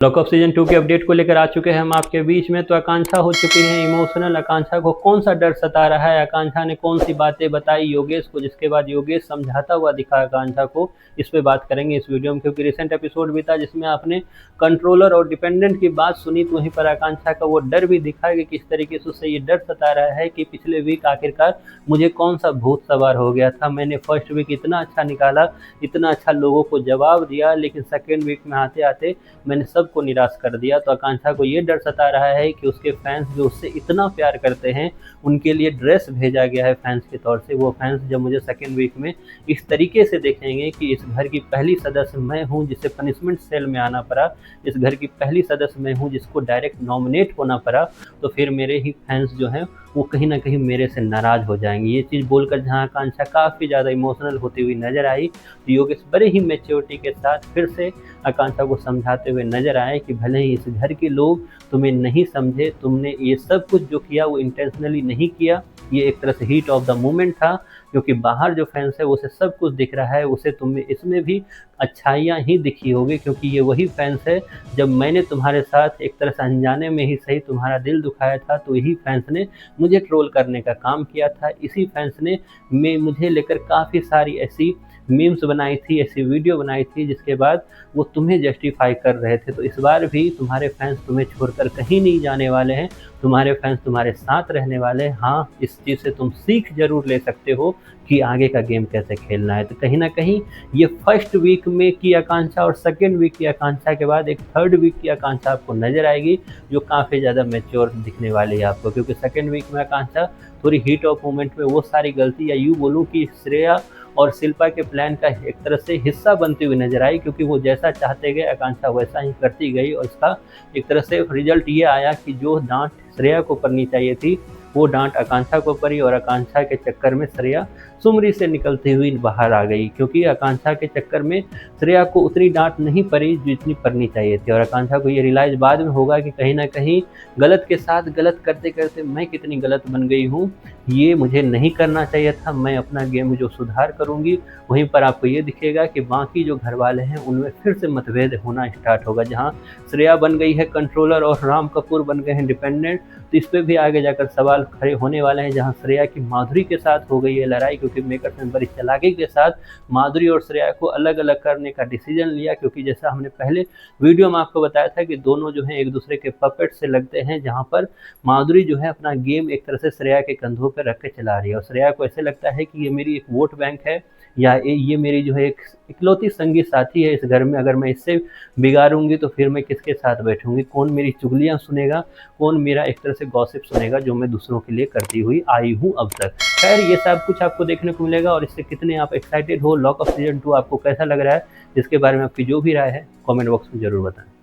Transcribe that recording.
Lock off season 2 के update को लेकर आ चुके हैं हम आपके बीच में। तो आकांक्षा हो चुकी है इमोशनल। आकांक्षा को कौन सा डर सता रहा है, आकांक्षा ने कौन सी बातें बताई योगेश को, जिसके बाद योगेश समझाता हुआ दिखा आकांक्षा को, इस पे बात करेंगे इस वीडियो में। क्योंकि रिसेंट एपिसोड भी था जिसमें आपने कंट्रोलर और डिपेंडेंट की बात सुनी, तो वहीं पर आकांक्षा का वो डर भी दिखा कि किस तरीके से उससे ये डर सता रहा है कि पिछले वीक आखिरकार मुझे कौन सा भूत सवार हो गया था। मैंने फर्स्ट वीक इतना अच्छा निकाला, इतना अच्छा लोगों को जवाब दिया, लेकिन सेकेंड वीक में आते आते मैंने सबको निराश कर दिया। तो आकांक्षा को ये डर सता रहा है कि उसके फैंस जो उससे इतना प्यार करते हैं, उनके लिए ड्रेस भेजा गया है फैंस के तौर से। वो फैंस जब मुझे सेकेंड वीक में इस तरीके से देखेंगे कि इस घर की पहली सदस्य मैं हूँ जिसे पनिशमेंट सेल में आना पड़ा, इस घर की पहली सदस्य मैं हूँ जिसको डायरेक्ट नॉमिनेट होना पड़ा, तो फिर मेरे ही फैंस जो हैं वो कहीं ना कहीं मेरे से नाराज़ हो जाएंगे। ये चीज़ बोलकर जहाँ आकांक्षा काफ़ी ज़्यादा इमोशनल होती हुई नजर आई, तो योगेश बड़े ही मैच्योरिटी के साथ फिर से आकांक्षा को समझाते हुए नजर आए कि भले ही इस घर के लोग तुम्हें नहीं समझे, तुमने ये सब कुछ जो किया वो इंटेंशनली नहीं किया, ये एक तरह से हीट ऑफ द मोमेंट था। क्योंकि बाहर जो फैंस है उसे सब कुछ दिख रहा है, उसे तुम्हें इसमें भी अच्छाइयाँ ही दिखी होगी, क्योंकि ये वही फैंस है जब मैंने तुम्हारे साथ एक तरह से अनजाने में ही सही तुम्हारा दिल दुखाया था, तो यही फैंस ने मुझे ट्रोल करने का काम किया था। इसी फैंस ने मुझे लेकर काफ़ी सारी ऐसी मीम्स बनाई थी, ऐसी वीडियो बनाई थी जिसके बाद वो तुम्हें जस्टिफाई कर रहे थे। तो इस बार भी तुम्हारे फैंस तुम्हें छोड़कर कहीं नहीं जाने वाले हैं, तुम्हारे फैंस तुम्हारे साथ रहने वाले हैं। हाँ, इस चीज़ से तुम सीख जरूर ले सकते हो कि आगे का गेम कैसे खेलना है। तो कहीं ना कहीं ये फर्स्ट वीक में की आकांक्षा और सेकेंड वीक की आकांक्षा के बाद एक थर्ड वीक की आकांक्षा आपको नजर आएगी, जो काफ़ी ज़्यादा मैच्योर दिखने वाली है आपको। क्योंकि सेकेंड वीक में आकांक्षा थोड़ी हीट ऑफ मोमेंट में वो सारी गलती, या यूँ बोलूँ कि श्रेया और शिल्पा के प्लान का एक तरह से हिस्सा बनती हुई नजर आई, क्योंकि वो जैसा चाहते गए आकांक्षा वैसा ही करती गई, और इसका एक तरह से रिजल्ट ये आया कि जो डांट श्रेया को पड़नी चाहिए थी वो डांट आकांक्षा को पड़ी, और आकांक्षा के चक्कर में श्रेया सुमरी से निकलती हुई बाहर आ गई। क्योंकि आकांक्षा के चक्कर में श्रेया को उतनी डांट नहीं पड़ी जितनी पड़नी चाहिए थी, और आकांक्षा को ये रियलाइज बाद में होगा कि कहीं ना कहीं गलत के साथ गलत करते करते मैं कितनी गलत बन गई हूँ, ये मुझे नहीं करना चाहिए था। मैं अपना गेम जो सुधार करूँगी। वहीं पर आपको ये दिखेगा कि बाकी जो घर वाले हैं उनमें फिर से मतभेद होना स्टार्ट होगा। जहाँ श्रेया बन गई है कंट्रोलर और राम कपूर बन गए हैं डिपेंडेंट, तो इस पर भी आगे जाकर सवाल खड़े होने वाले हैं। जहाँ श्रेया की माधुरी के साथ हो गई है लड़ाई, क्योंकि मेकर्स ने बड़ी चालाकी के साथ माधुरी और श्रेया को अलग अलग करने का डिसीजन लिया। क्योंकि जैसा हमने पहले वीडियो में आपको बताया था कि दोनों जो हैं एक दूसरे के पपेट से लगते हैं, जहाँ पर माधुरी जो है अपना गेम एक तरह से श्रेया के कंधों पर रख के चला रही है, और श्रेया को ऐसे लगता है कि ये मेरी एक वोट बैंक है, या ये मेरी जो है एक इकलौती संगी साथी है इस घर में। अगर मैं इससे बिगाड़ूंगी तो फिर मैं किसके साथ बैठूंगी, कौन मेरी चुगलियां सुनेगा, कौन मेरा एक तरह से गॉसिप सुनेगा जो मैं दूसरों के लिए करती हुई आई हूं अब तक। खैर, ये सब कुछ आपको देखने को मिलेगा, और इससे कितने आप एक्साइटेड हो, लॉक ऑफ सीजन 2 आपको कैसा लग रहा है, इसके बारे में आपकी जो भी राय है कमेंट बॉक्स में जरूर बताएं।